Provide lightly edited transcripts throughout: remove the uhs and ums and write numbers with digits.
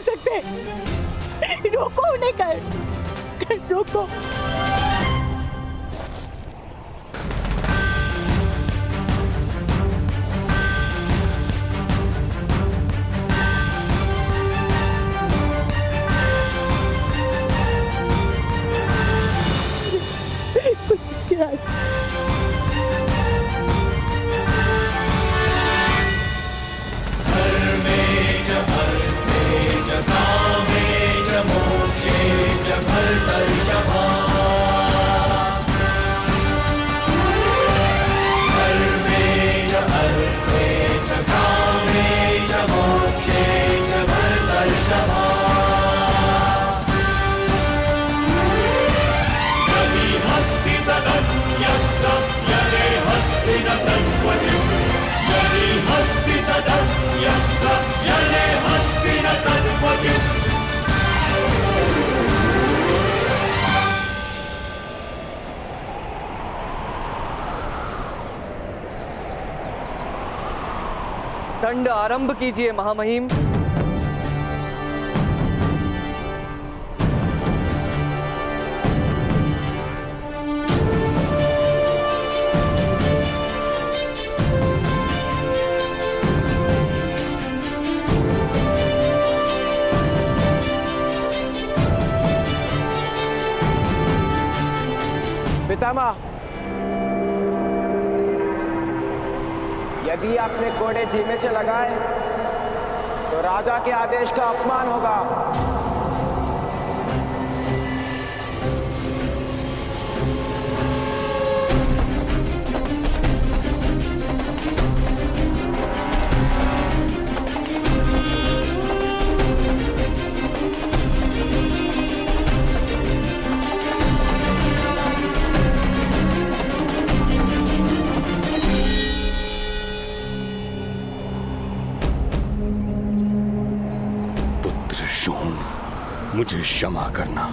मार सकते। रोको उन्हें, कर रोको। दंड आरंभ कीजिए महामहिम। पितामह, यदि आपने घोड़े धीमे से लगाए तो राजा के आदेश का अपमान होगा। मुझे क्षमा करना।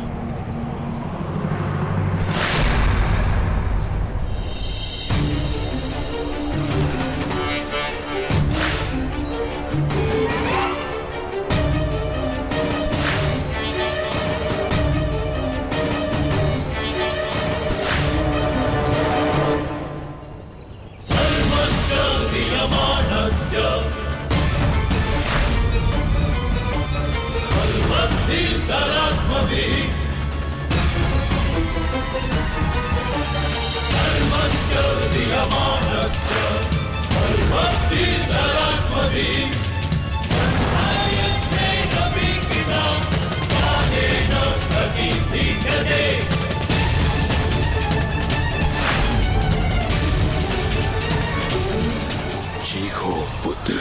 चीखो पुत्र,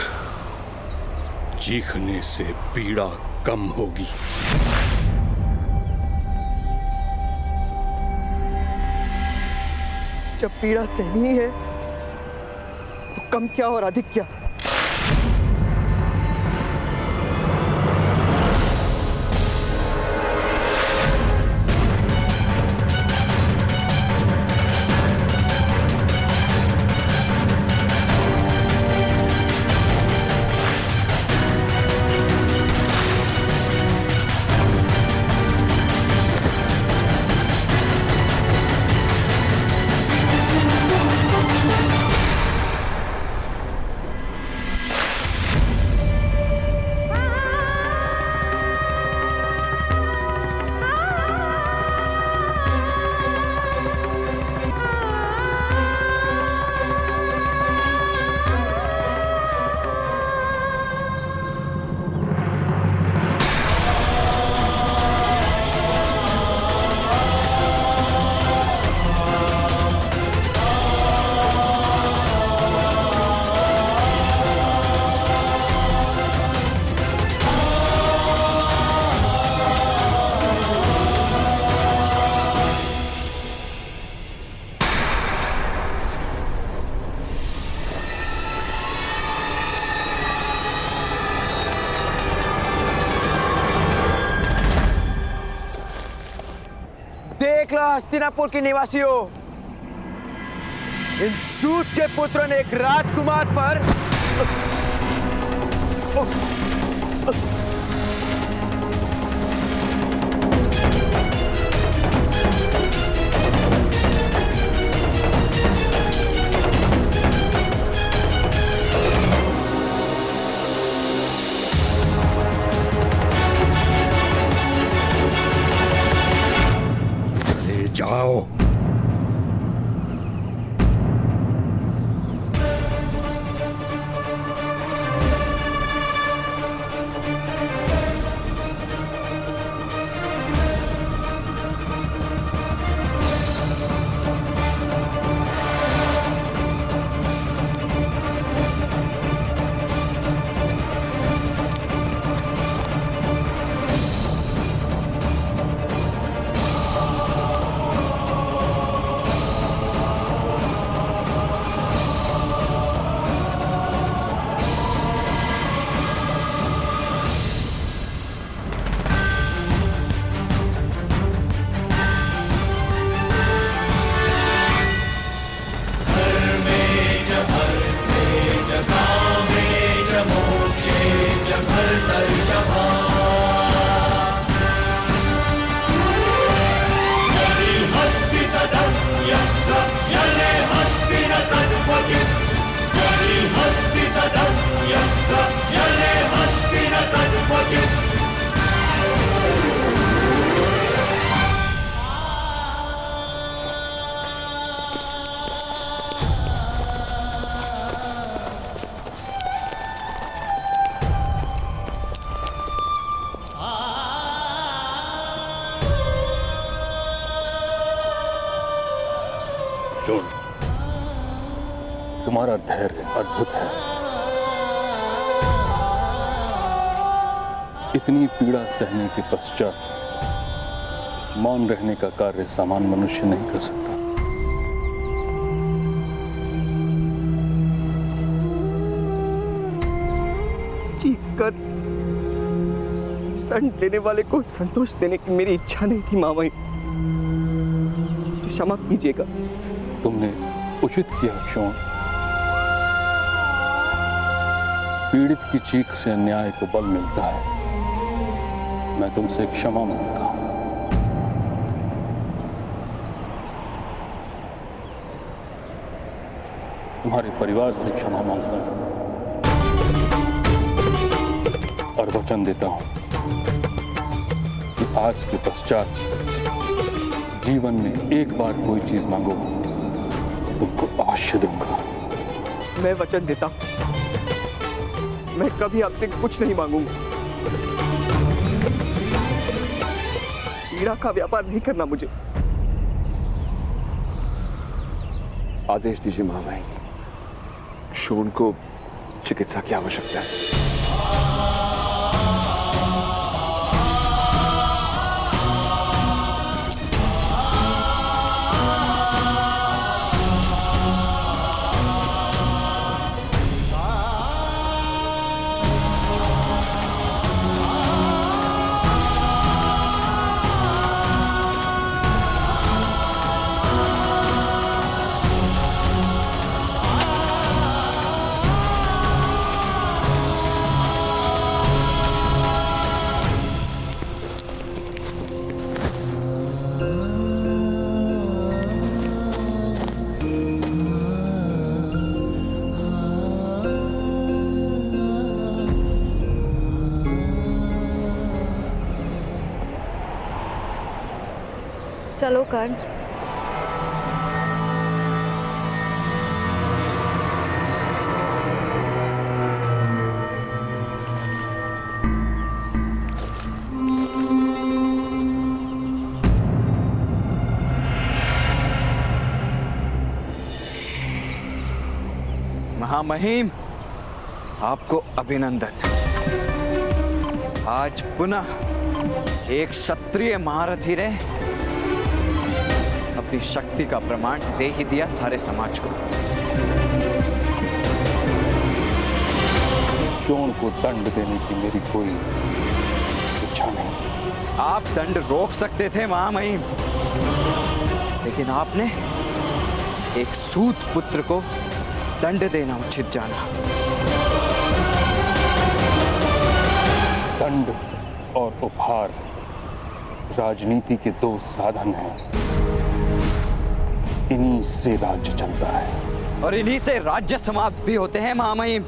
चीखने से पीड़ा कम होगी। जब पीड़ा सहनी है तो कम क्या और अधिक क्या। हस्तिनापुर के निवासियों, इन सूत के पुत्र ने एक राजकुमार पर शोण, तुम्हारा धैर्य अद्भुत है। इतनी पीड़ा सहने के पश्चात मौन रहने का कार्य सामान्य मनुष्य नहीं कर सकता। चीख कर दंड देने वाले को संतोष देने की मेरी इच्छा नहीं थी मामाई। क्षमा कीजिएगा। तुमने उचित किया शोण। पीड़ित की चीख से न्याय को बल मिलता है। मैं तुमसे क्षमा मांगता हूं। तुम्हारे परिवार से क्षमा मांगता हूं और वचन देता हूं कि आज के पश्चात जीवन में एक बार कोई चीज मांगो, तुमको अवश्य दूंगा। मैं वचन देता हूं, मैं कभी आपसे कुछ नहीं मांगूंगा। पीड़ा का व्यापार नहीं करना मुझे। आदेश दीजिए महामाई, शोण को चिकित्सा की आवश्यकता है। चलो कर्ण। महामहिम, आपको अभिनंदन। आज पुनः एक क्षत्रिय महारथी ने अपनी शक्ति का प्रमाण दे ही दिया सारे समाज को। शोण को दंड देने की मेरी कोई इच्छा नहीं। आप दंड रोक सकते थे महामहिम, लेकिन आपने एक सूत पुत्र को दंड देना उचित जाना। दंड और उपहार राजनीति के दो साधन हैं। इन्हीं से राज्य चलता है और इन्हीं से राज्य समाप्त भी होते हैं महामहिम।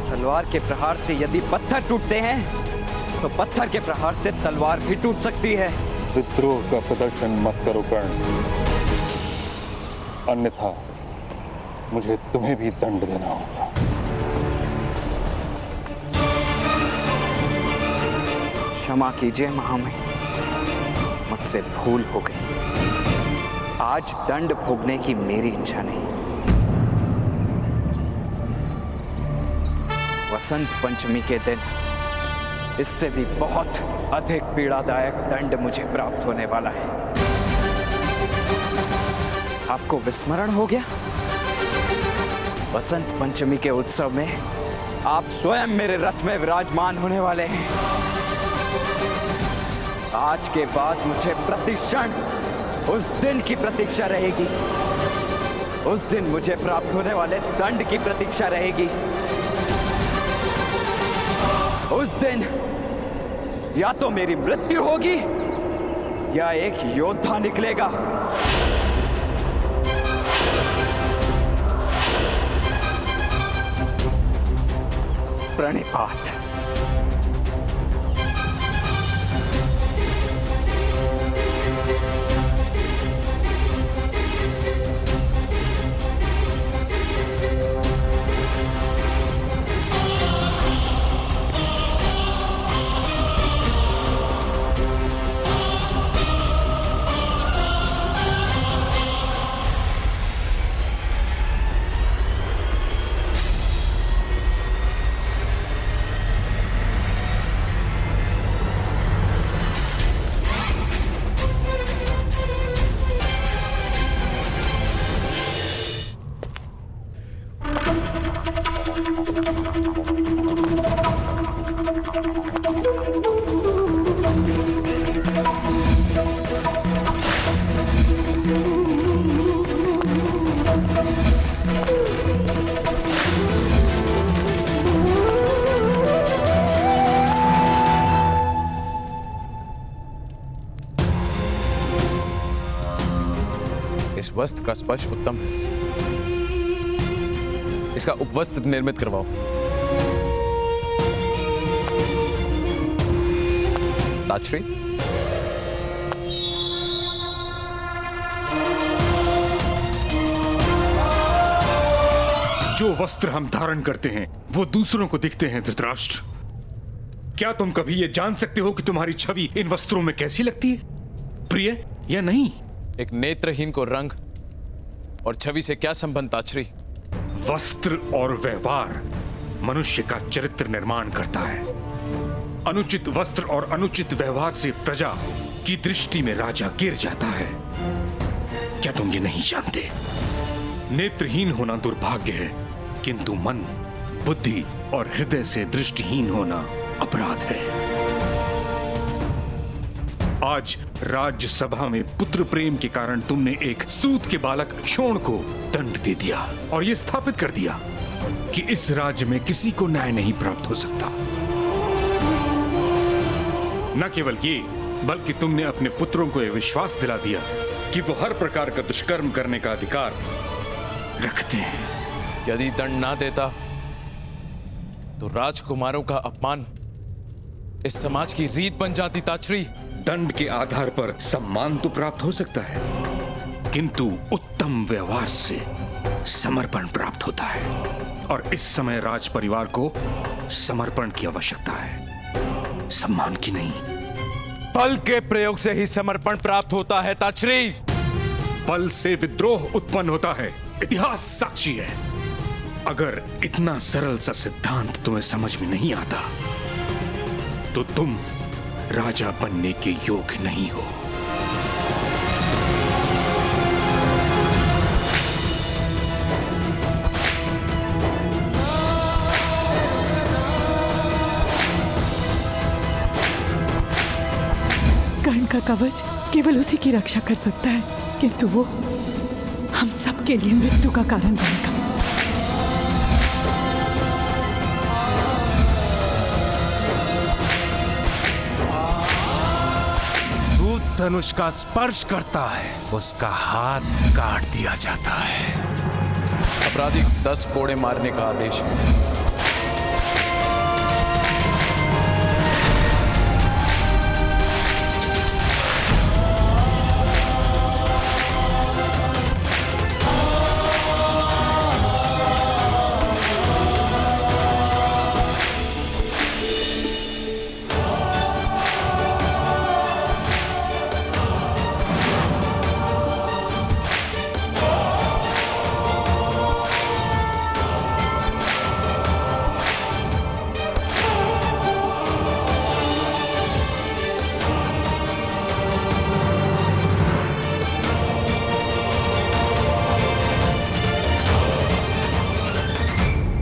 तलवार के प्रहार से यदि पत्थर टूटते हैं तो पत्थर के प्रहार से तलवार भी टूट सकती है। विद्रोह का प्रदर्शन मत करो कर्ण, अन्यथा मुझे तुम्हें भी दंड देना होगा। क्षमा कीजिए महामहिम, मुझसे भूल हो गई। आज दंड भोगने की मेरी इच्छा नहीं। वसंत पंचमी के दिन इससे भी बहुत अधिक पीड़ादायक दंड मुझे प्राप्त होने वाला है। आपको विस्मरण हो गया? वसंत पंचमी के उत्सव में आप स्वयं मेरे रथ में विराजमान होने वाले हैं। आज के बाद मुझे प्रतिक्षण उस दिन की प्रतीक्षा रहेगी। उस दिन मुझे प्राप्त होने वाले दंड की प्रतीक्षा रहेगी। उस दिन या तो मेरी मृत्यु होगी या एक योद्धा निकलेगा। प्रणिपात। इस वस्त्र का स्पर्श उत्तम है, इसका उपवस्त्र निर्मित करवाओ। ताजश्री, जो वस्त्र हम धारण करते हैं वो दूसरों को दिखते हैं धृतराष्ट्र। क्या तुम कभी ये जान सकते हो कि तुम्हारी छवि इन वस्त्रों में कैसी लगती है, प्रिय या नहीं? एक नेत्रहीन को रंग और छवि से क्या संबंध ताजश्री? वस्त्र और व्यवहार मनुष्य का चरित्र निर्माण करता है। अनुचित वस्त्र और अनुचित व्यवहार से प्रजा की दृष्टि में राजा गिर जाता है। क्या तुम ये नहीं जानते? नेत्रहीन होना दुर्भाग्य है, किंतु मन, बुद्धि और हृदय से दृष्टिहीन होना अपराध है। आज राज्यसभा में पुत्र प्रेम के कारण तुमने एक सूत के बालक क्षोण को दंड दे दिया और यह स्थापित कर दिया कि इस राज्य में किसी को न्याय नहीं प्राप्त हो सकता। न केवल ये, बल्कि तुमने अपने पुत्रों को यह विश्वास दिला दिया कि वो हर प्रकार का दुष्कर्म करने का अधिकार रखते हैं। यदि दंड ना देता तो राजकुमारों का अपमान इस समाज की रीत बन जाती ताजश्री। दंड के आधार पर सम्मान तो प्राप्त हो सकता है, किंतु उत्तम व्यवहार से समर्पण प्राप्त होता है और इस समय राज परिवार को समर्पण की आवश्यकता है, सम्मान की नहीं। बल के प्रयोग से ही समर्पण प्राप्त होता है ताजश्री। बल से विद्रोह उत्पन्न होता है, इतिहास साक्षी है। अगर इतना सरल सा सिद्धांत तुम्हें समझ में नहीं आता तो तुम राजा बनने के योग्य नहीं हो। कर्ण का कवच केवल उसी की रक्षा कर सकता है, किंतु वो हम सब के लिए मृत्यु का कारण बनेगा। धनुष का स्पर्श करता है, उसका हाथ काट दिया जाता है। अपराधी 10 कोड़े मारने का आदेश है।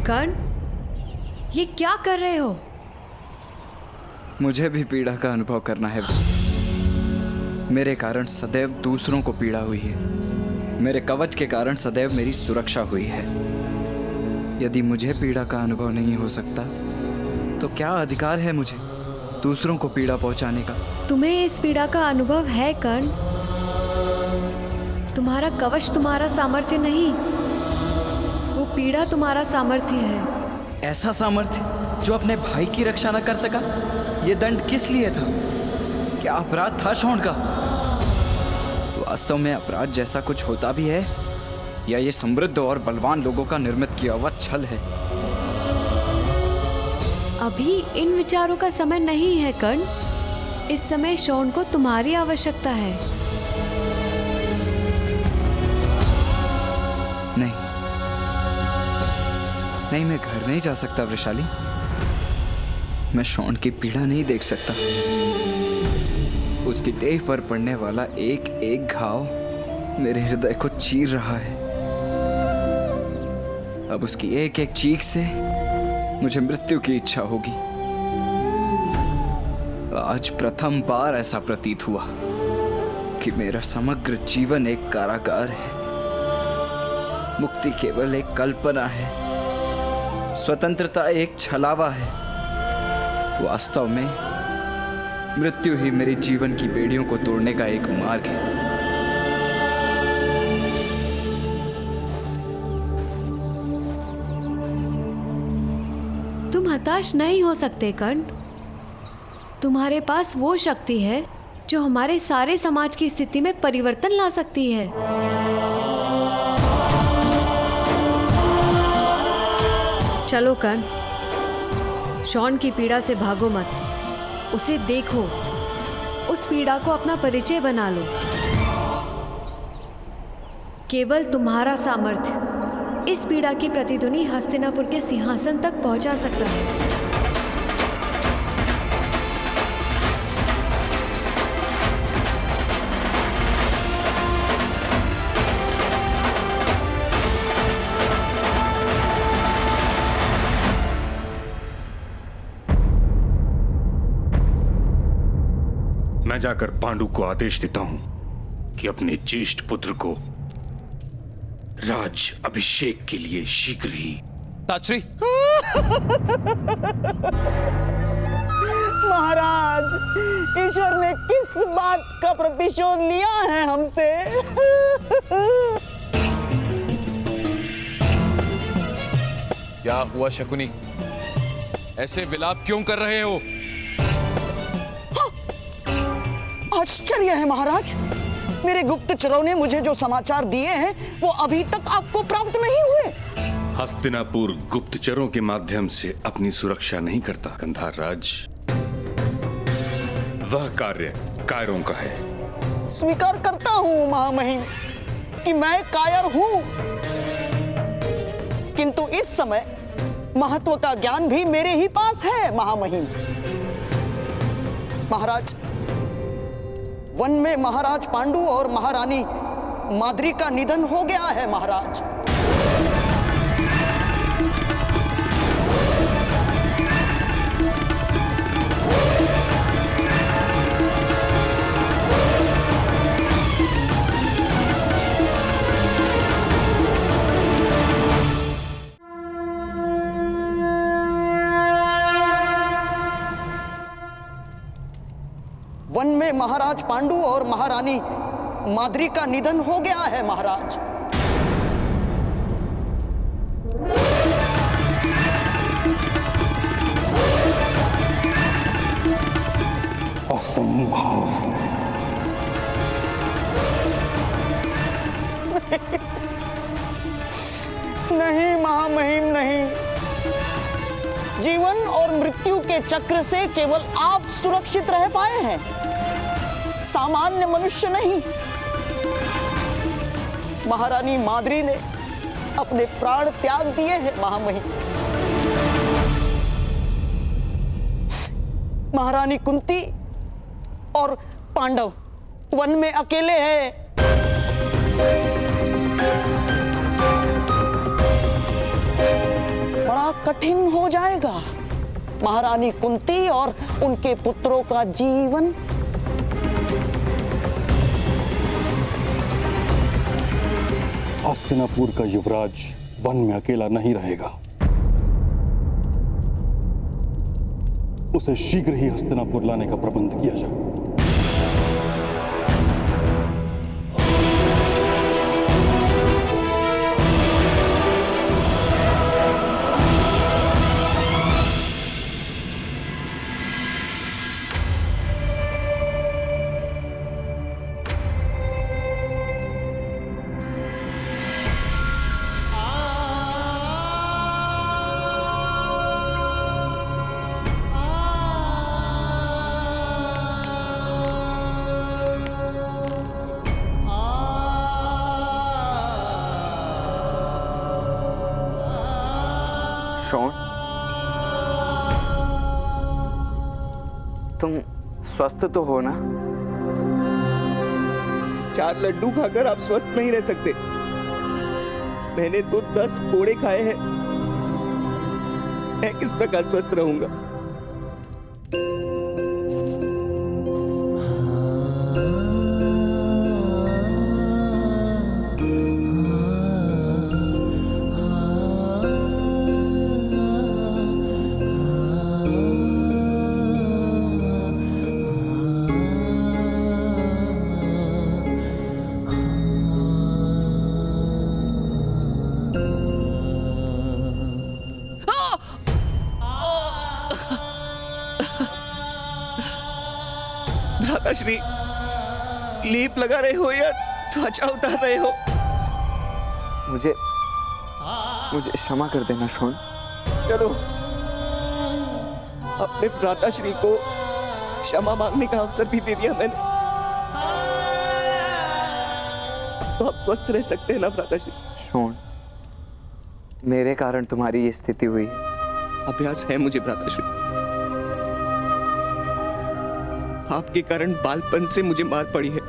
कर्ण, ये क्या कर रहे हो? मुझे भी पीड़ा का अनुभव करना है। मेरे कारण सदैव दूसरों को पीड़ा हुई है। मेरे कवच के कारण सदैव मेरी सुरक्षा हुई है। यदि मुझे पीड़ा का अनुभव नहीं हो सकता तो क्या अधिकार है मुझे दूसरों को पीड़ा पहुंचाने का? तुम्हें इस पीड़ा का अनुभव है कर्ण? तुम्हारा कवच तुम्हारा सामर्थ्य नहीं, वो पीड़ा तुम्हारा सामर्थ्य है। ऐसा सामर्थ्य जो अपने भाई की रक्षा न कर सका? ये दंड किस लिए था? क्या अपराध था शौंड का? वास्तव में अपराध जैसा कुछ होता भी है या ये समृद्ध और बलवान लोगों का निर्मित किया हुआ छल है? अभी इन विचारों का समय नहीं है कर्ण। इस समय शौंड को तुम्हारी आवश्यकता है। नहीं नहीं, मैं घर नहीं जा सकता वृषाली। मैं शौंड की पीड़ा नहीं देख सकता। उसकी देह पर पड़ने वाला एक एक घाव मेरे हृदय को चीर रहा है। अब उसकी एक एक चीख से मुझे मृत्यु की इच्छा होगी। आज प्रथम बार ऐसा प्रतीत हुआ कि मेरा समग्र जीवन एक कारागार है। मुक्ति केवल एक कल्पना है, स्वतंत्रता एक छलावा है। वास्तव में मृत्यु ही मेरे जीवन की बेड़ियों को तोड़ने का एक मार्ग है। तुम हताश नहीं हो सकते कर्ण। तुम्हारे पास वो शक्ति है जो हमारे सारे समाज की स्थिति में परिवर्तन ला सकती है। चलो कर्ण, शौंड की पीड़ा से भागो मत, उसे देखो, उस पीड़ा को अपना परिचय बना लो। केवल तुम्हारा सामर्थ्य इस पीड़ा की प्रतिध्वनि हस्तिनापुर के सिंहासन तक पहुंचा सकता है। मैं जाकर पांडु को आदेश देता हूं कि अपने ज्येष्ठ पुत्र को राज अभिषेक के लिए शीघ्र ही। ताचरी, महाराज, ईश्वर ने किस बात का प्रतिशोध लिया है हमसे? क्या हुआ शकुनी? ऐसे विलाप क्यों कर रहे हो? आश्चर्य है महाराज, मेरे गुप्तचरों ने मुझे जो समाचार दिए हैं वो अभी तक आपको प्राप्त नहीं हुए। हस्तिनापुर गुप्तचरों के माध्यम से अपनी सुरक्षा नहीं करता कंधार राज। वह कार्य कायरों का है। स्वीकार करता हूं महामहिम कि मैं कायर हूं, किंतु इस समय महत्व का ज्ञान भी मेरे ही पास है महामहिम। महाराज, वन में महाराज पांडु और महारानी माद्री का निधन हो गया है महाराज। वन में महाराज पांडु और महारानी माद्री का निधन हो गया है महाराज। असंभव। नहीं महामहिम, नहीं। जीवन और मृत्यु के चक्र से केवल आप सुरक्षित रह पाए हैं, सामान्य मनुष्य नहीं। महारानी माद्री ने अपने प्राण त्याग दिए हैं महामहिम। महारानी कुंती और पांडव वन में अकेले हैं। बड़ा कठिन हो जाएगा महारानी कुंती और उनके पुत्रों का जीवन। हस्तिनापुर का युवराज वन में अकेला नहीं रहेगा। उसे शीघ्र ही हस्तिनापुर लाने का प्रबंध किया जाए। शॉन, तुम स्वस्थ तो हो ना? 4 लड्डू खाकर आप स्वस्थ नहीं रह सकते। मैंने तो 10 कोड़े खाए हैं। मैं किस प्रकार स्वस्थ रहूंगा? भ्राताश्री, लेप लगा रहे हो या त्वचा उतार रहे हो? मुझे क्षमा कर देना शॉन। चलो, अपने भ्राताश्री को क्षमा मांगने का अवसर भी दे दिया मैंने। तो आप स्वस्थ रह सकते हैं ना भ्राताश्री? शॉन, मेरे कारण तुम्हारी ये स्थिति हुई है। अभ्यास है मुझे भ्राताश्री। आपके कारण बालपन से मुझे मार पड़ी है,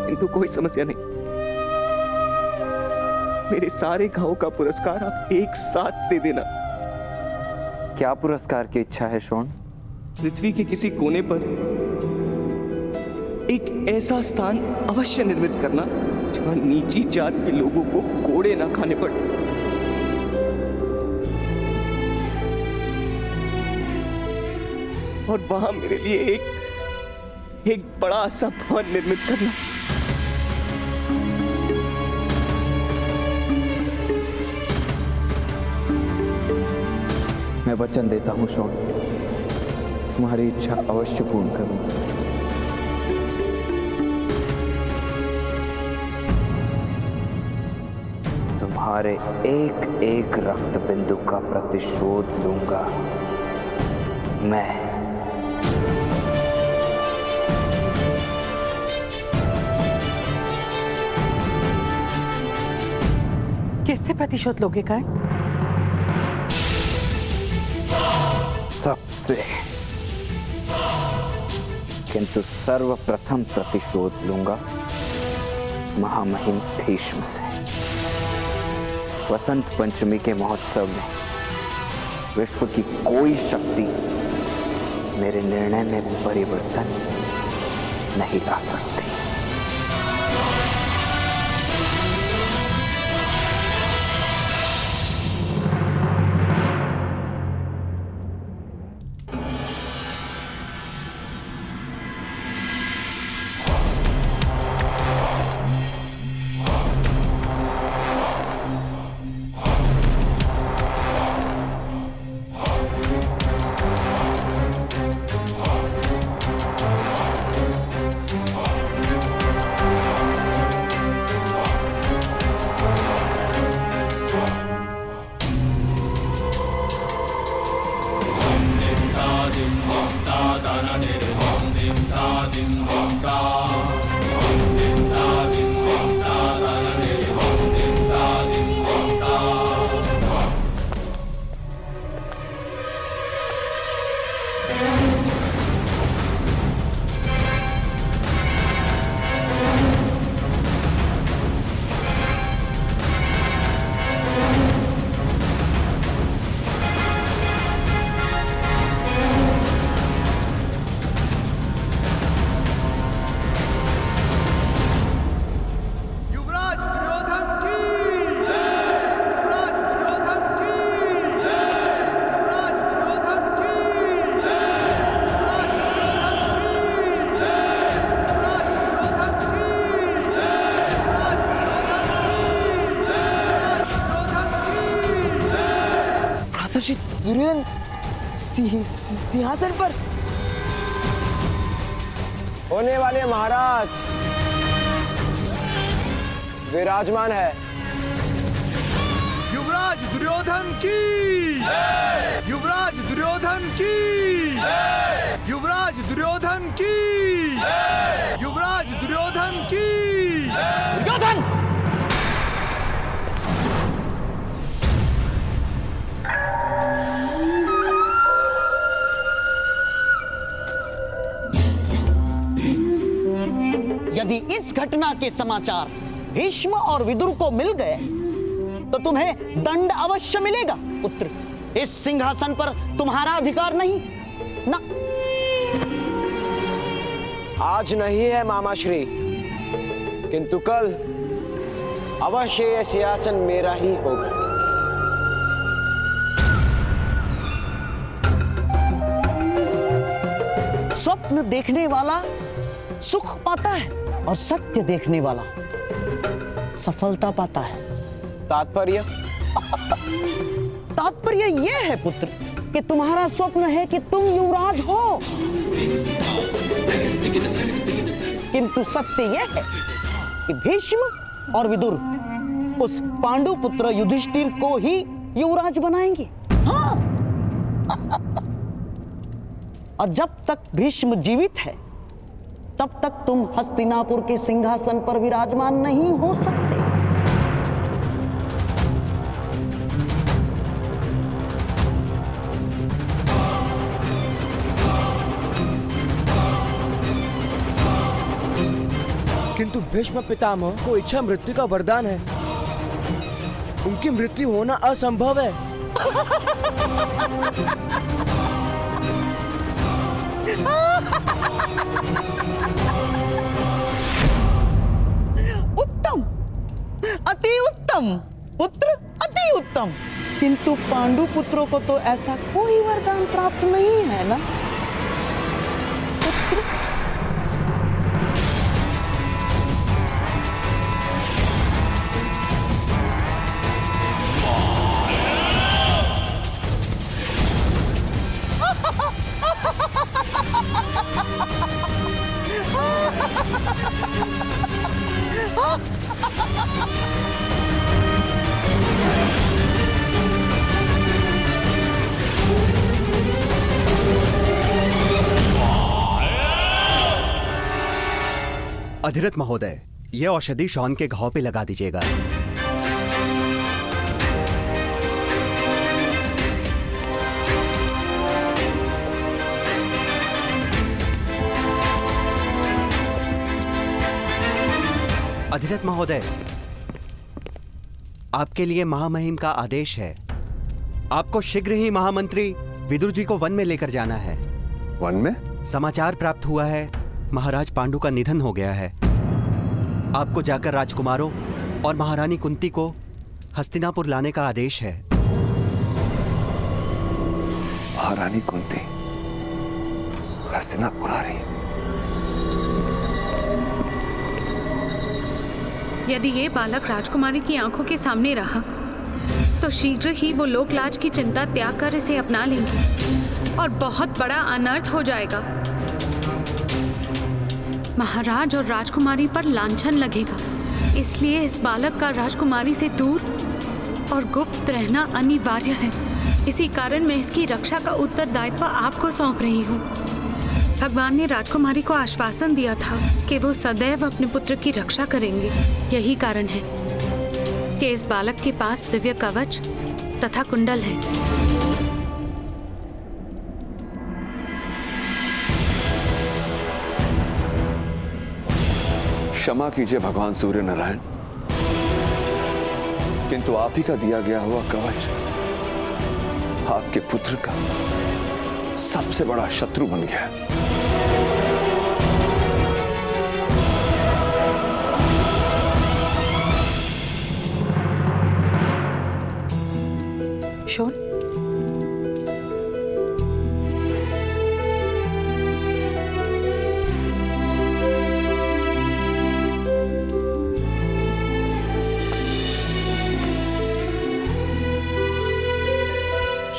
किंतु कोई समस्या नहीं। मेरे सारे घावों का पुरस्कार आप एक साथ दे देना। क्या पुरस्कार की इच्छा है शॉन? पृथ्वी के किसी कोने पर एक ऐसा स्थान अवश्य निर्मित करना जहां नीची जात के लोगों को कोड़े ना खाने पड़े। और वहां मेरे लिए एक बड़ा सा भवन निर्मित करना। मैं वचन देता हूं शॉन, तुम्हारी इच्छा अवश्य पूर्ण करूंगा। तुम्हारे एक एक रक्त बिंदु का प्रतिशोध लूंगा मैं। किससे प्रतिशोध लोगे कर्ण? सबसे, किंतु सर्वप्रथम प्रतिशोध लूंगा महामहिम भीष्म से। वसंत पंचमी के महोत्सव में विश्व की कोई शक्ति मेरे निर्णय में परिवर्तन नहीं ला सकती। महर्षि दुर्योधन सिंहासन पर होने वाले महाराज विराजमान है। युवराज दुर्योधन की युवराज दुर्योधन की युवराज दुर्योधन की युवराज दुर्योधन की दुर्योधन! यदि इस घटना के समाचार भीष्म और विदुर को मिल गए तो तुम्हें दंड अवश्य मिलेगा पुत्र। इस सिंहासन पर तुम्हारा अधिकार नहीं ना। आज नहीं है मामाश्री, किंतु कल अवश्य यह सिंहासन मेरा ही होगा। स्वप्न देखने वाला सुख पाता है और सत्य देखने वाला सफलता पाता है। तात्पर्य? तात्पर्य यह है पुत्र कि तुम्हारा स्वप्न है कि तुम युवराज हो, किंतु सत्य यह है कि भीष्म और विदुर उस पांडु पुत्र युधिष्ठिर को ही युवराज बनाएंगे। हाँ। और जब तक भीष्म जीवित है तब तक तुम हस्तिनापुर के सिंहासन पर विराजमान नहीं हो सकते। किंतु भीष्म पितामह को इच्छा मृत्यु का वरदान है, उनकी मृत्यु होना असंभव है। उत्तम, अति उत्तम पुत्र, अति उत्तम। किंतु पांडु पुत्रों को तो ऐसा कोई वरदान प्राप्त नहीं है ना पुत्र। अधिरथ महोदय, यह औषधि शॉन के घाव पे लगा दीजिएगा। अधिरथ महोदय, आपके लिए महामहिम का आदेश है। आपको शीघ्र ही महामंत्री विदुर जी को वन में लेकर जाना है। वन में? समाचार प्राप्त हुआ है, महाराज पांडु का निधन हो गया है। आपको जाकर राजकुमारों और महारानी कुंती को हस्तिनापुर लाने का आदेश है। महारानी कुंती हस्तिनापुर आ रही? यदि ये बालक राजकुमारी की आंखों के सामने रहा तो शीघ्र ही वो लोकलाज की चिंता त्याग कर इसे अपना लेंगे और बहुत बड़ा अनर्थ हो जाएगा। महाराज और राजकुमारी पर लांछन लगेगा। इसलिए इस बालक का राजकुमारी से दूर और गुप्त रहना अनिवार्य है। इसी कारण मैं इसकी रक्षा का उत्तरदायित्व आपको सौंप रही हूँ। भगवान ने राजकुमारी को आश्वासन दिया था कि वो सदैव अपने पुत्र की रक्षा करेंगे। यही कारण है कि इस बालक के पास दिव्य कवच तथा कुंडल है। क्षमा कीजिए भगवान सूर्य नारायण, किंतु आप ही का दिया गया हुआ कवच आपके पुत्र का सबसे बड़ा शत्रु बन गया। शॉन,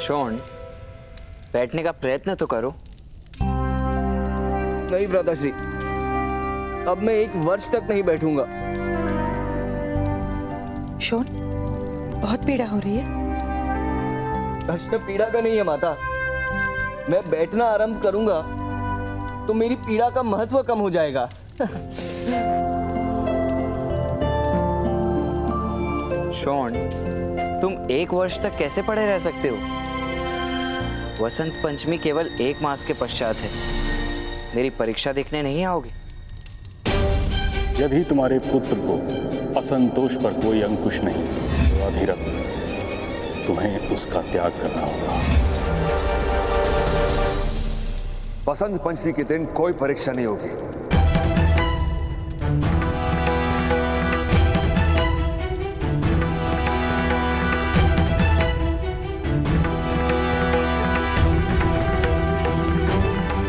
शॉन, बैठने का प्रयत्न तो करो। नहीं भ्राताश्री, अब मैं 1 वर्ष तक नहीं बैठूंगा। शॉन, बहुत पीड़ा हो रही है। कष्ट पीड़ा का नहीं है माता। मैं बैठना आरंभ करूंगा तो मेरी पीड़ा का महत्व कम हो जाएगा। शॉन, तुम 1 वर्ष तक कैसे पड़े रह सकते हो? वसंत पंचमी केवल 1 मास के पश्चात है। मेरी परीक्षा देखने नहीं आओगे? यदि तुम्हारे पुत्र को असंतोष पर कोई अंकुश नहीं तो अधीरथ, तुम्हें उसका त्याग करना होगा। बसंत पंचमी के दिन कोई परीक्षा नहीं होगी।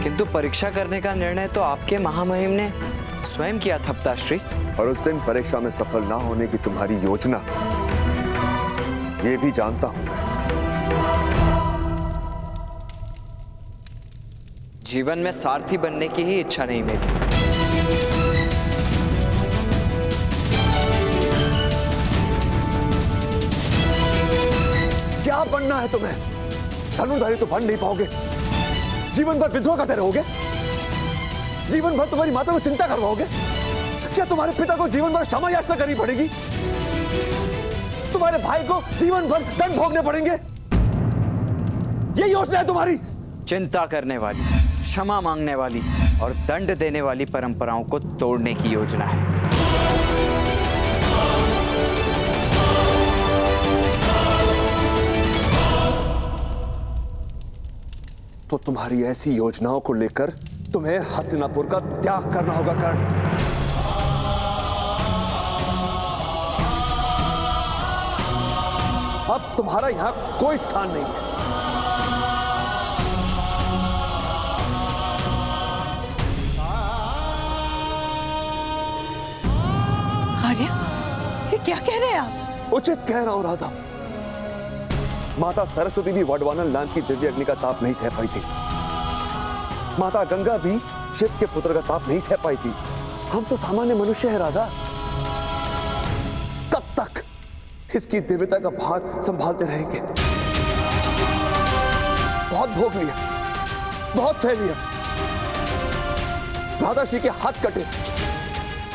किंतु परीक्षा करने का निर्णय तो आपके महामहिम ने स्वयं किया था पिताश्री। और उस दिन परीक्षा में सफल ना होने की तुम्हारी योजना, ये भी जानता हूं मैं। जीवन में सारथी बनने की ही इच्छा नहीं मेरी। क्या बनना है तुम्हें? धनुर्धारी तो बन नहीं पाओगे। जीवन भर विद्रोह करते रहोगे। जीवन भर तुम्हारी माता को चिंता करवाओगे। क्या तुम्हारे पिता को जीवन भर क्षमा याचना करनी पड़ेगी? तुम्हारे भाई को जीवन भर दंड भोगने पड़ेंगे? ये योजना है तुम्हारी? चिंता करने वाली, क्षमा मांगने वाली और दंड देने वाली परंपराओं को तोड़ने की योजना है। तो तुम्हारी ऐसी योजनाओं को लेकर तुम्हें हस्तिनापुर का त्याग करना होगा कर्ण। अब तुम्हारा यहां कोई स्थान नहीं है। आर्य, ये क्या कह रहे हैं आप? उचित कह रहा हूं राधा। माता सरस्वती भी वडवानल लांच की दिव्य अग्नि का ताप नहीं सह पाई थी। माता गंगा भी शिव के पुत्र का ताप नहीं सह पाई थी। हम तो सामान्य मनुष्य हैं राधा। कब तक इसकी दिव्यता का भाग संभालते रहेंगे? बहुत भोग लिया, बहुत सह लिया। राधा श्री के हाथ कटे,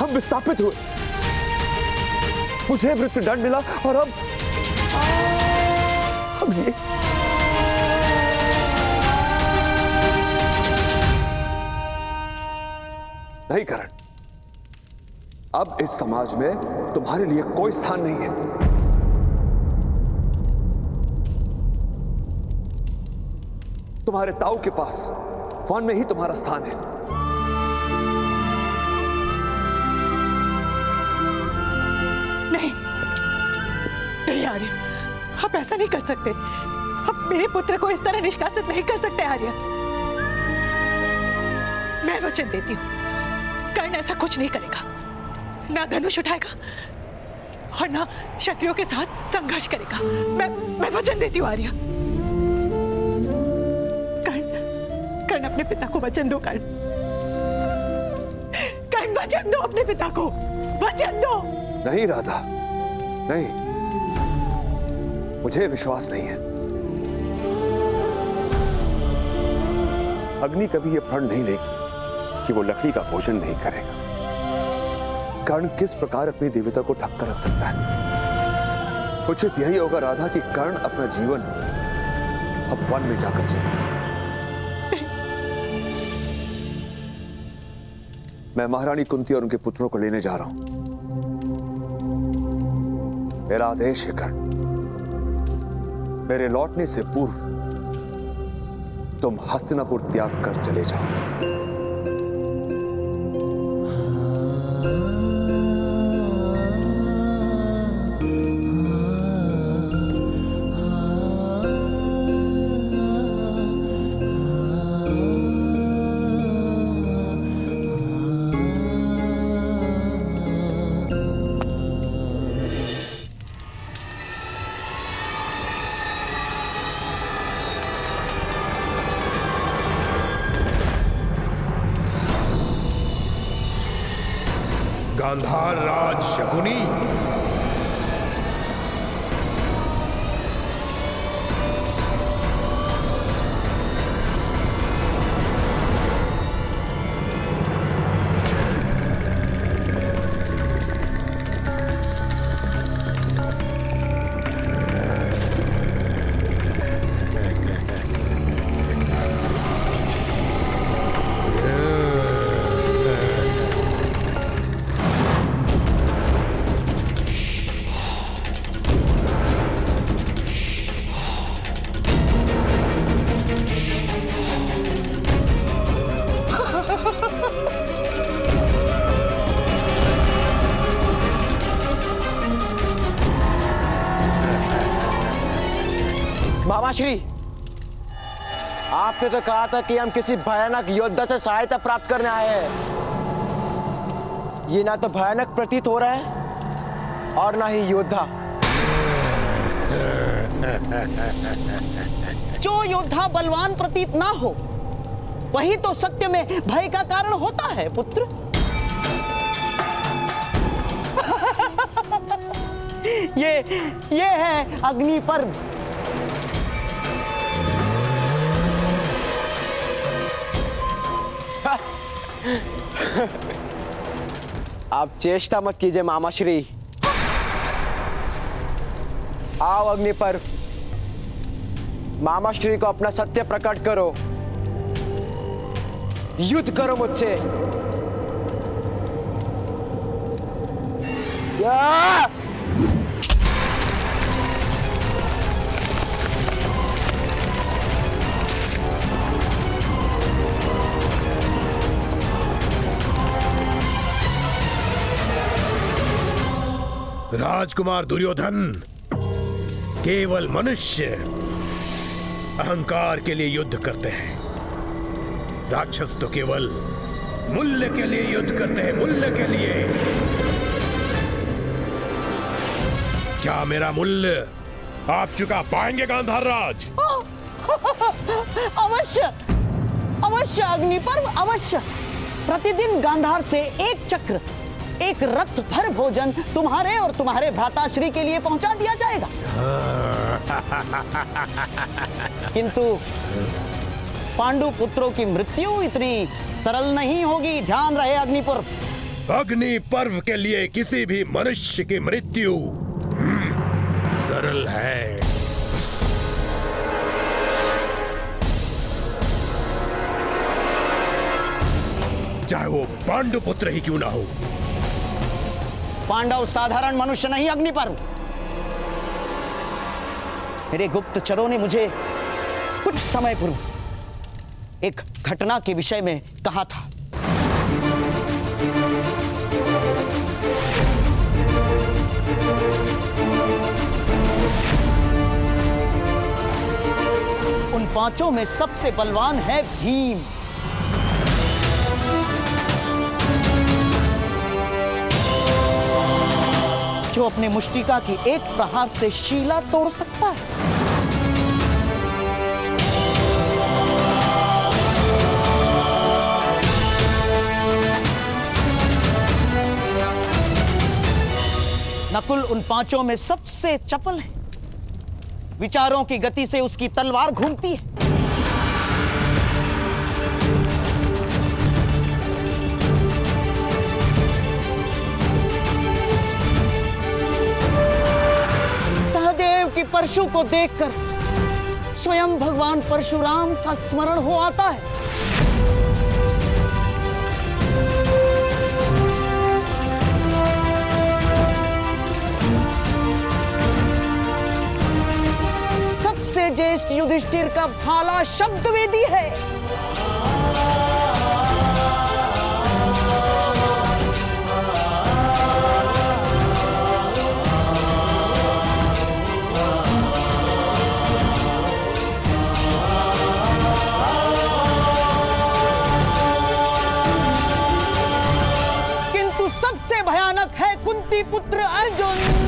हम विस्थापित हुए, मुझे मृत्यु दंड मिला और अब ये नहीं करण, अब इस समाज में तुम्हारे लिए कोई स्थान नहीं है। तुम्हारे ताऊ के पास वन में ही तुम्हारा स्थान है। नहीं नहीं आर्य, आप ऐसा नहीं कर सकते। आप मेरे पुत्र को इस तरह निष्कासित नहीं कर सकते आर्य। मैं वचन देती हूँ, कर्ण ऐसा कुछ नहीं करेगा। ना धनुष उठाएगा और ना क्षत्रियों के साथ संघर्ष करेगा। मैं वचन देती हूँ आर्य। कर्ण अपने पिता को वचन दो। कर्ण वचन दो अपने पिता को, वचन दो। नहीं राधा, नहीं, मुझे विश्वास नहीं है। अग्नि कभी यह प्रण नहीं लेगी कि वो लकड़ी का भोजन नहीं करेगा। कर्ण किस प्रकार अपनी दिव्यता को ढक कर रख सकता है? उचित यही होगा राधा कि कर्ण अपना जीवन अब वन में जाकर जिए। मैं महारानी कुंती और उनके पुत्रों को लेने जा रहा हूं। मेरा आदेश है कर्ण, मेरे लौटने से पूर्व तुम हस्तिनापुर त्याग कर चले जाओ। गांधार राज शकुनी, मामाश्री, आपने तो कहा था कि हम किसी भयानक योद्धा से सहायता प्राप्त करने आए हैं। ये ना तो भयानक प्रतीत हो रहा है और ना ही योद्धा। जो योद्धा बलवान प्रतीत ना हो वही तो सत्य में भय का कारण होता है पुत्र। ये है अग्नि पर्व। आप चेष्टा मत कीजिए मामाश्री। आओ अग्नि पर्व, मामाश्री को अपना सत्य प्रकट करो, युद्ध करो मुझसे। या! राजकुमार दुर्योधन केवल मनुष्य अहंकार के लिए युद्ध करते हैं। राक्षस तो केवल मूल्य के लिए युद्ध करते हैं, मूल्य के लिए। क्या मेरा मूल्य आप चुका पाएंगे गांधार राज? अवश्य अवश्य अग्नि पर्व, अवश्य। प्रतिदिन गांधार से एक चक्र, एक रथ भर भोजन तुम्हारे और तुम्हारे भ्राताश्री के लिए पहुंचा दिया जाएगा। किंतु पांडु पुत्रों की मृत्यु इतनी सरल नहीं होगी, ध्यान रहे अग्नि पर्व। अग्नि पर्व के लिए किसी भी मनुष्य की मृत्यु सरल है। चाहे वो पांडु पुत्र ही क्यों ना हो। पांडव साधारण मनुष्य नहीं अग्नि पर्व। मेरे गुप्तचरों ने मुझे कुछ समय पूर्व एक घटना के विषय में कहा था। उन पांचों में सबसे बलवान है भीम। जो अपने मुष्टिका की एक प्रहार से शीला तोड़ सकता है। नकुल उन पांचों में सबसे चपल है। विचारों की गति से उसकी तलवार घूमती है। सहदेव की परशु को देखकर स्वयं भगवान परशुराम का स्मरण हो आता है। सबसे ज्येष्ठ युधिष्ठिर का भाला शब्द वेदी है। किंतु सबसे भयानक है कुंती पुत्र अर्जुन।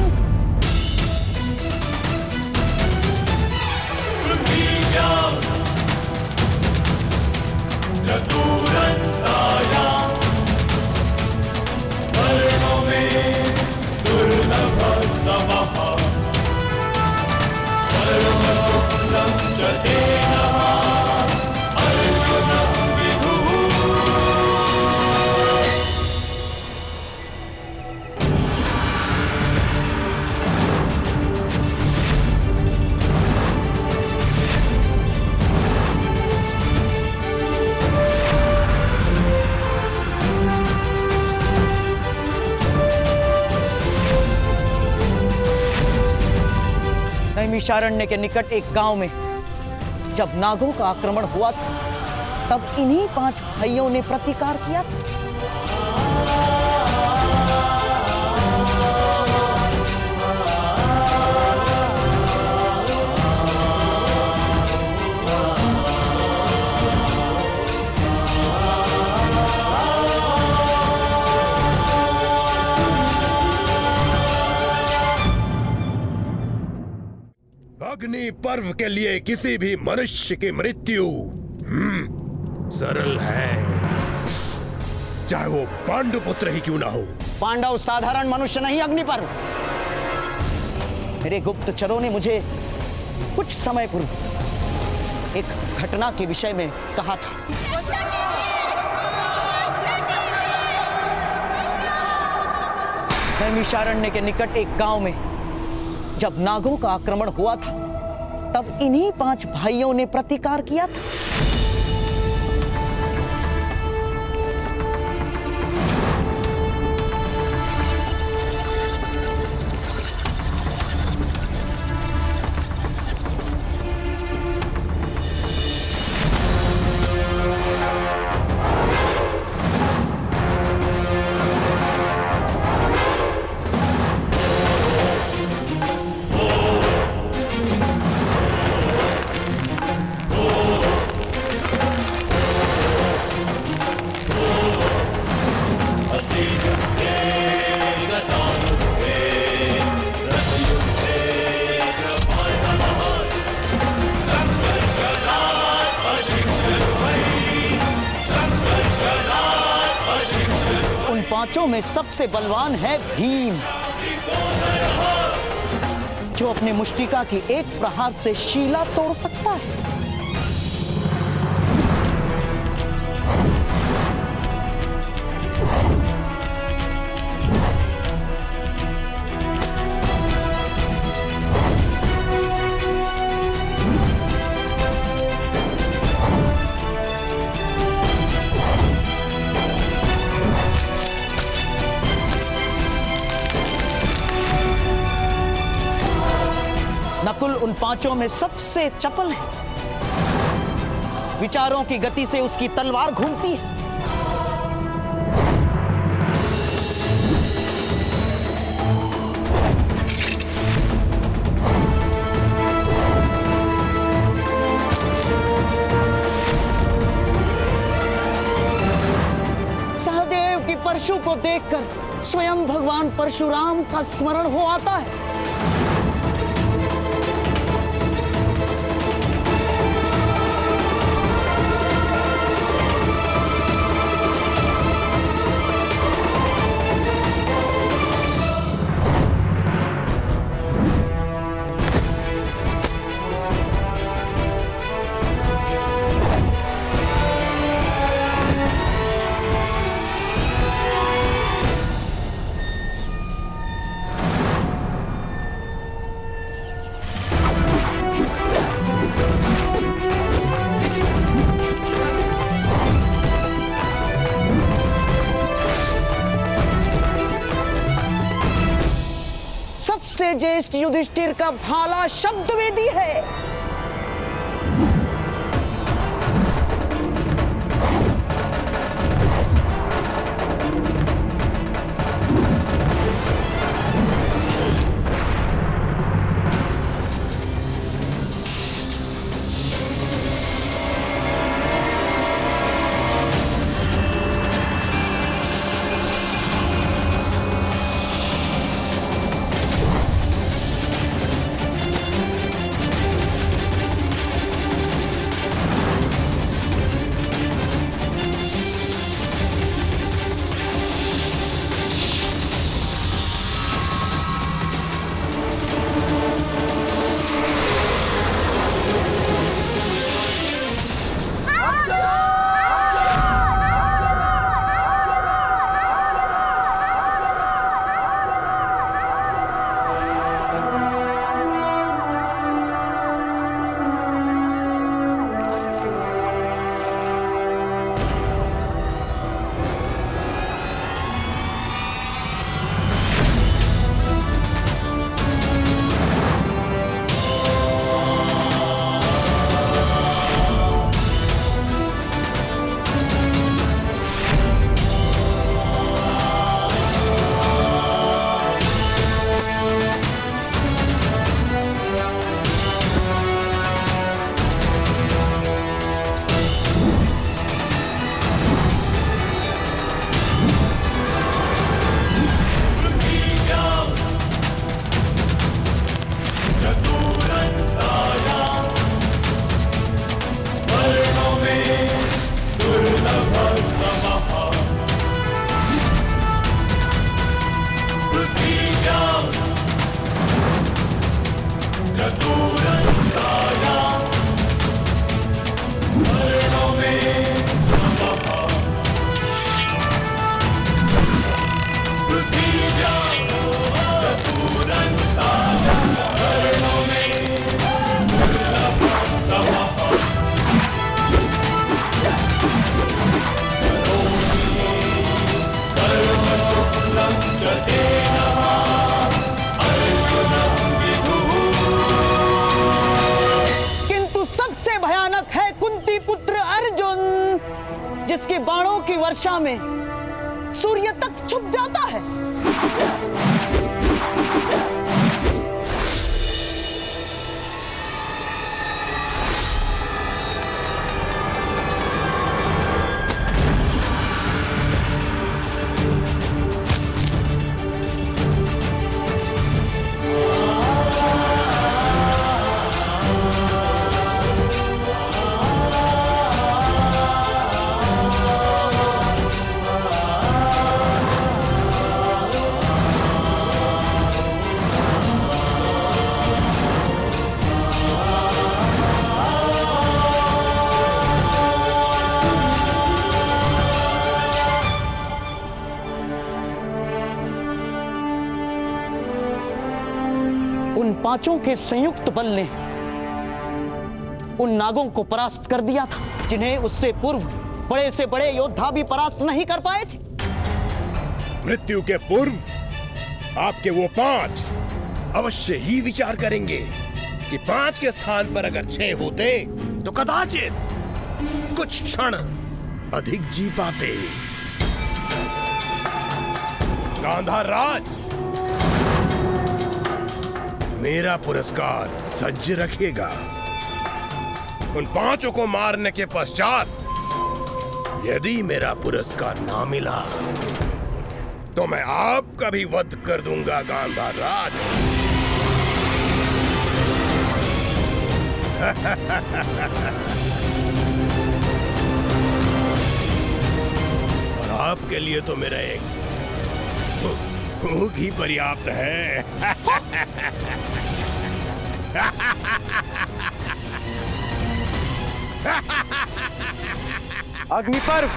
नैमिषारण्य के निकट एक गांव में जब नागों का आक्रमण हुआ था, तब इन्हीं 5 भाइयों ने प्रतिकार किया था। अग्नि पर्व के लिए किसी भी मनुष्य की मृत्यु सरल है, चाहे वो पांडुपुत्र ही क्यों ना हो। पांडव साधारण मनुष्य नहीं अग्निपर्व। मेरे गुप्तचरों ने मुझे कुछ समय पूर्व एक घटना के विषय में कहा था। नैमिषारण्य के निकट एक गांव में जब नागों का आक्रमण हुआ था, तब इन्हीं 5 भाइयों ने प्रतिकार किया था। पांचों में सबसे बलवान है भीम, जो अपने मुष्टिका की एक प्रहार से शीला तोड़ सकता है। नकुल उन पांचों में सबसे चपल है। विचारों की गति से उसकी तलवार घूमती है। सहदेव की परशु को देखकर स्वयं भगवान परशुराम का स्मरण हो आता है। सबसे ज्येष्ठ युधिष्ठिर का भाला शब्द वेदी है। वर्षा में सूर्य तक छुप जाता है। उन पांचों के संयुक्त बल ने उन नागों को परास्त कर दिया था, जिन्हें उससे पूर्व बड़े से बड़े योद्धा भी परास्त नहीं कर पाए थे। मृत्यु के पूर्व आपके वो 5 अवश्य ही विचार करेंगे कि 5 के स्थान पर अगर 6 होते तो कदाचित कुछ क्षण अधिक जी पाते। गांधार राज, मेरा पुरस्कार सज्ज रखिएगा। उन 5 को मारने के पश्चात यदि मेरा पुरस्कार ना मिला तो मैं आपका भी वध कर दूंगा गांधार राज। और आपके लिए तो मेरा एक भूख ही पर्याप्त है। अग्निपर्व,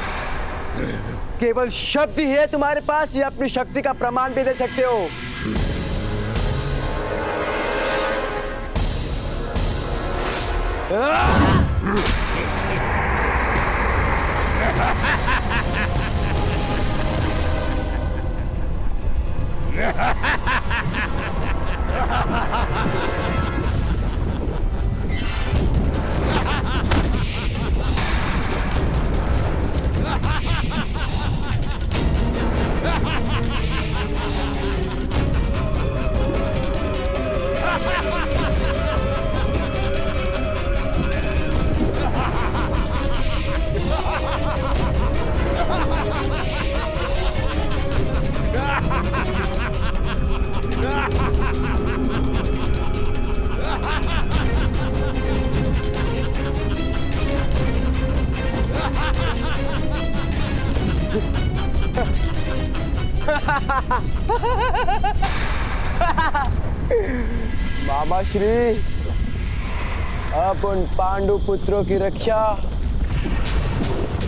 केवल शब्द ही है तुम्हारे पास या अपनी शक्ति का प्रमाण भी दे सकते हो? मामा श्री, अब उन पांडु पुत्रों की रक्षा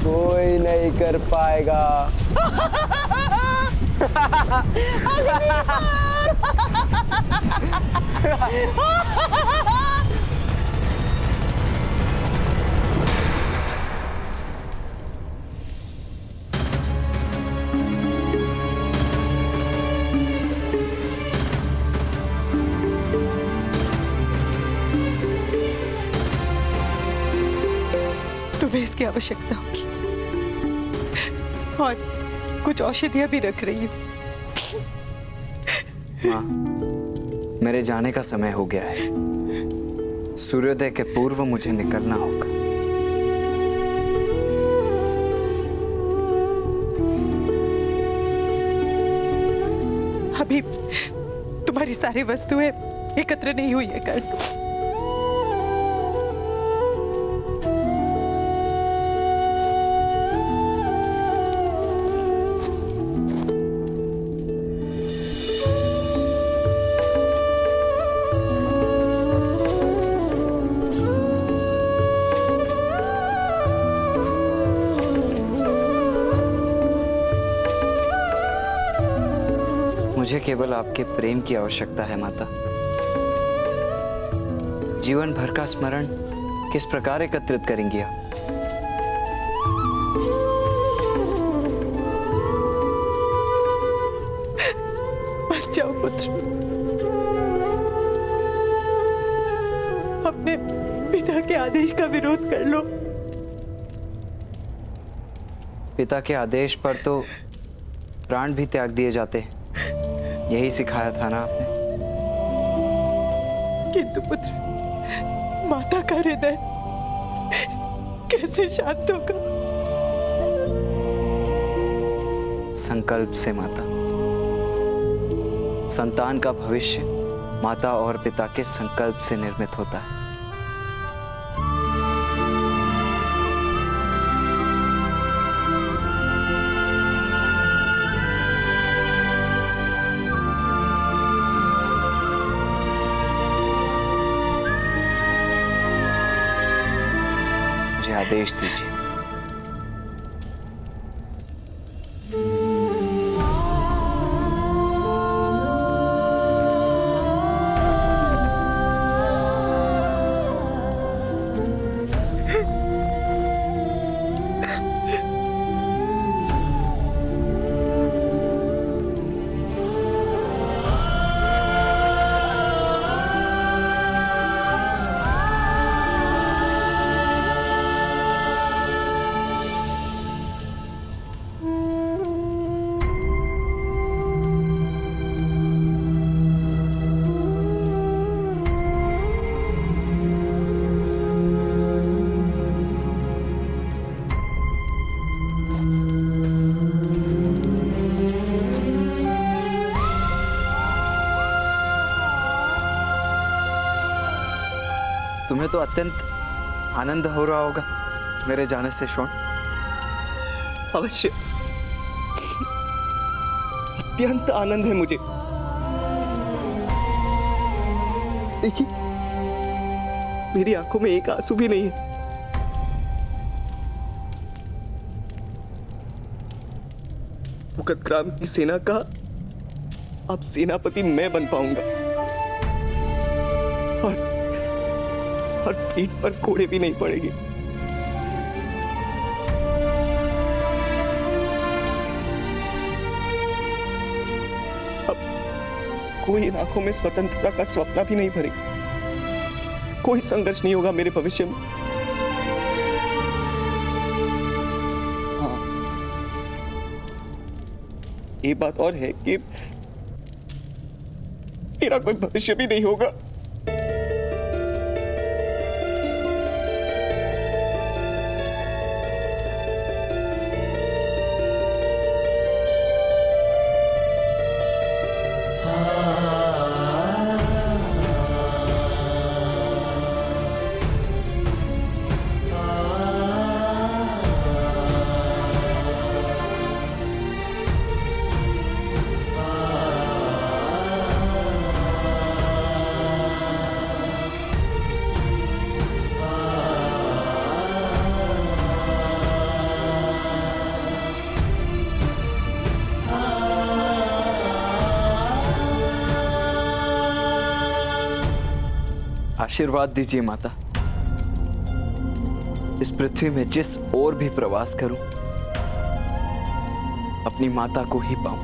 कोई नहीं कर पाएगा। तुम्हें इसकी आवश्यकता होगी और कुछ औषधियां भी रख रही हूं। माँ, मेरे जाने का समय हो गया है। सूर्योदय के पूर्व मुझे निकलना होगा। अभी तुम्हारी सारी वस्तुएं एकत्र नहीं हुई है कर्ण। मुझे केवल आपके प्रेम की आवश्यकता है माता। जीवन भर का स्मरण किस प्रकार एकत्रित करेंगी आप? मत जाओ पुत्र, अपने पिता के आदेश का विरोध कर लो। पिता के आदेश पर तो प्राण भी त्याग दिए जाते, यही सिखाया था ना आपने। किंतु पुत्र, माता का हृदय कैसे शांत होगा? संकल्प से माता। संतान का भविष्य माता और पिता के संकल्प से निर्मित होता है। मुझे आदेश दीजिए। तुम्हें तो अत्यंत आनंद हो रहा होगा मेरे जाने से शॉन। अवश्य, अत्यंत आनंद है मुझे। देखिए, मेरी आंखों में एक आंसू भी नहीं है। मुकदग्राम की सेना का अब सेनापति मैं बन पाऊंगा और पीठ पर कोड़े भी नहीं पड़ेगी। अब कोई आंखों में स्वतंत्रता का स्वप्न भी नहीं भरेगा। कोई संघर्ष नहीं होगा मेरे भविष्य में। हाँ, ये बात और है कि मेरा कोई भविष्य भी नहीं होगा। आशीर्वाद दीजिए माता। इस पृथ्वी में जिस ओर भी प्रवास करूं, अपनी माता को ही पाऊं।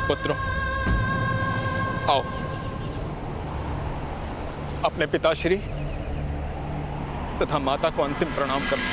पुत्रों, आओ, अपने पिताश्री तथा माता को अंतिम प्रणाम करो।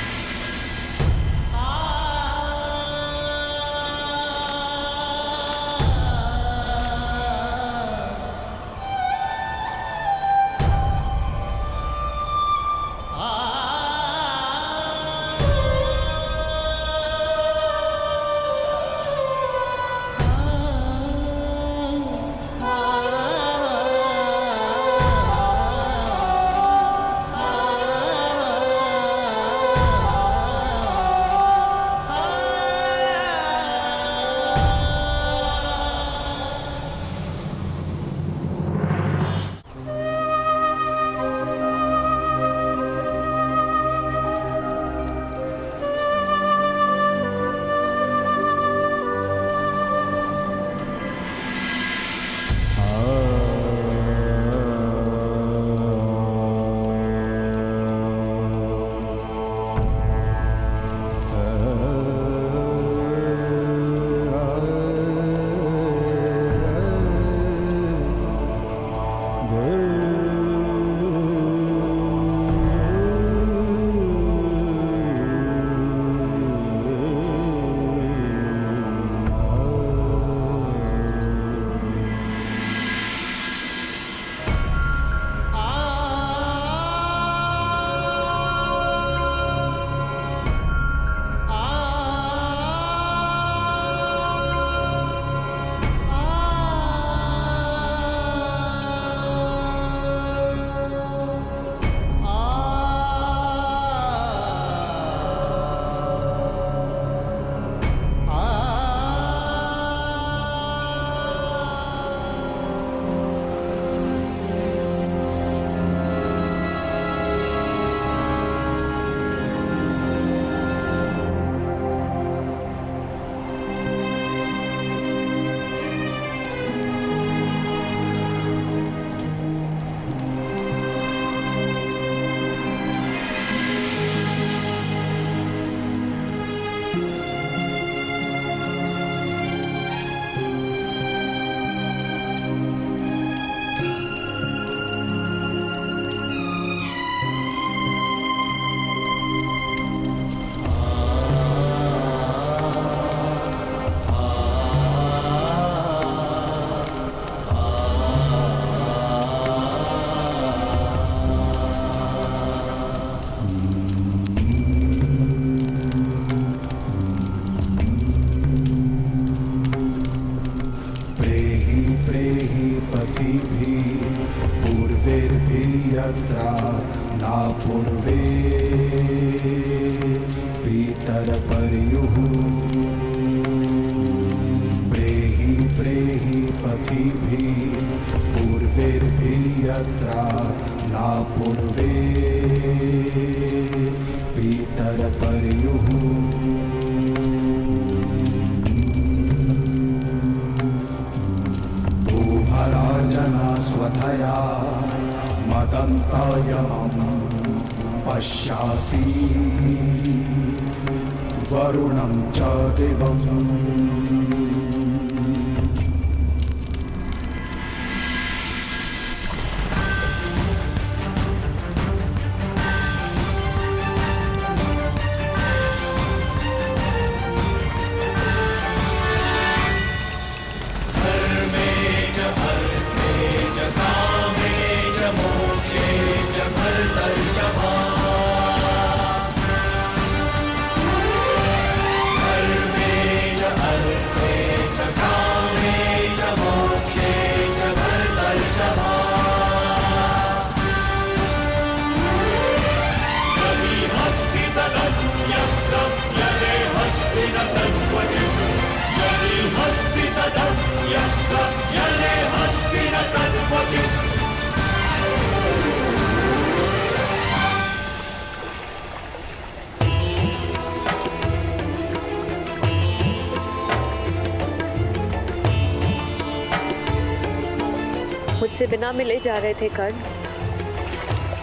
मुझसे बिना मिले जा रहे थे कर्ण।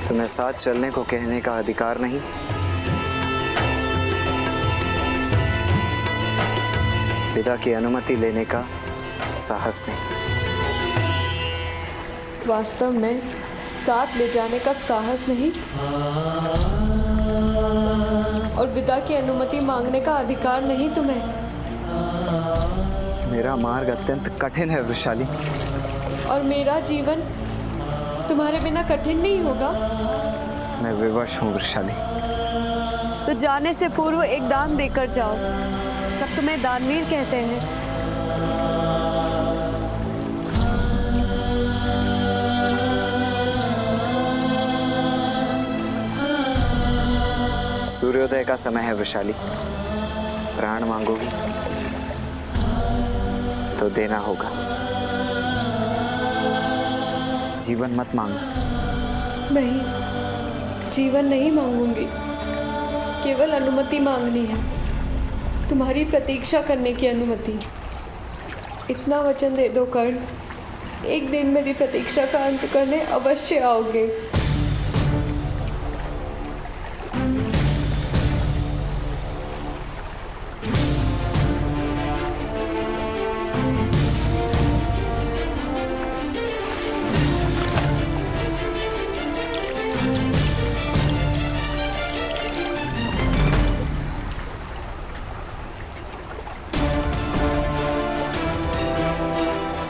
तुम्हें साथ चलने को कहने का अधिकार नहीं? पिता की अनुमति लेने का साहस नहीं? वास्तव में साथ ले जाने का साहस नहीं और विदा की अनुमति मांगने का अधिकार नहीं तुम्हें? मेरा मार्ग अत्यंत कठिन है वृषाली। और मेरा जीवन तुम्हारे बिना कठिन नहीं होगा? मैं विवश हूँ वृषाली। तो जाने से पूर्व एक दान देकर जाओ। सब तुम्हें दानवीर कहते हैं। सूर्योदय का समय है वृषाली। प्राण मांगोगी तो देना होगा, जीवन मत मांगो। नहीं, जीवन नहीं मांगूंगी, केवल अनुमति मांगनी है, तुम्हारी प्रतीक्षा करने की अनुमति। इतना वचन दे दो कर्ण, एक दिन मेरी प्रतीक्षा का अंत करने अवश्य आओगे।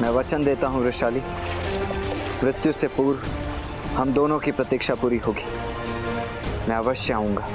मैं वचन देता हूँ वृषाली, मृत्यु से पूर्व हम दोनों की प्रतीक्षा पूरी होगी। मैं अवश्य आऊंगा।